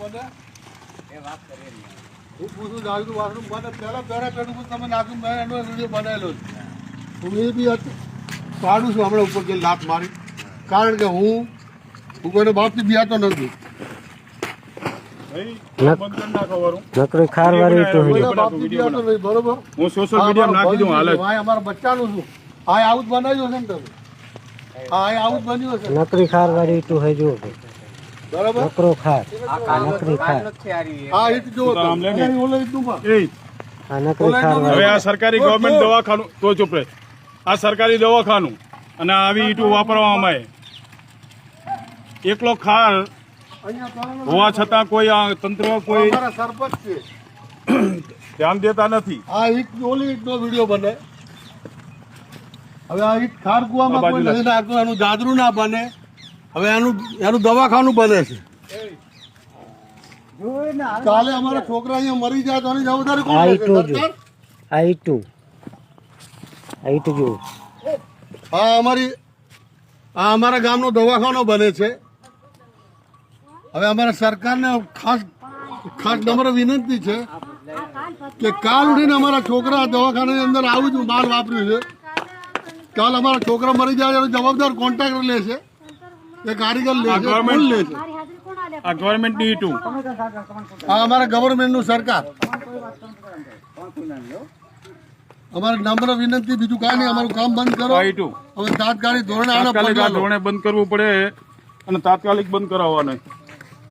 બને હું પૂછું જાગતું વાસણું બને પહેલા પેટું તમે નાખ્યું મેં એનો વિડીયો બનાવેલો છે હું એ બી પાડું છું હમણાં ઉપર જે લાત મારી કારણ કે હું કોઈને બાપથી બિયાતો નથી નકરી ખારવારી તો બરોબર હું સોશિયલ મીડિયા નાખી દઉં હાલ અમારા બચ્ચાનું છું હા આવું જ બનાવ્યું છે ને તમે હા આવું જ બન્યું છે નકરી ખારવારી તો હે જો બરાબર નકરો ખાર નકરી ખાર હા એ જો આ નકરી ખારવારી હવે આ સરકારી ગવર્મેન્ટ દવાખાનું તો ચૂપ રહે આ સરકારી દવાખાનું અને આવી ઈંટો વાપરવામાં આવે એકલો ખાર હોવા છતાં કોઈ આ તંત્ર કોઈ અમારા સરપંચ છે ધ્યાન દેતા નથી આ ઈટ ઓલી ઈટનો વિડીયો બને હવે આ ઈટ ખાર કુવામાં કોઈ નથી નાખતું એનું દાદરું ના બને હવે એનું દવાખાનું બને છે કાલે અમારા છોકરા અહીંયા મરી જાય તો એની જવાબદારી કોણ લેશે? સરકાર? આ ઈટુ જો આ અમારા ગામનો દવાખાનો બને છે હવે અમારા સરકારને ખાસ નમ્ર વિનંતી છે કે કાલ ઉઠીને અમારા છોકરા દવાખાનાની અંદર આવું જ માલ વાપર્યું છે કાલ અમારા છોકરા મરી જાય એનો જવાબદાર કોન્ટ્રાક્ટર લે છે કે કારીગર લે છે કોણ લે છે આ ગવર્મેન્ટની ઈંટો આ અમારા ગવર્મેન્ટનું સરકાર અમારે નમ્ર વિનંતી બીજું કાંઈ નહીં અમારું કામ બંધ કરો આ ઈંટો હવે તાત્કાલિક ધોરણે આના તાત્કાલિક આ પગલાં લો. ધોરણે બંધ કરવું પડે અને તાત્કાલિક બંધ કરાવવાના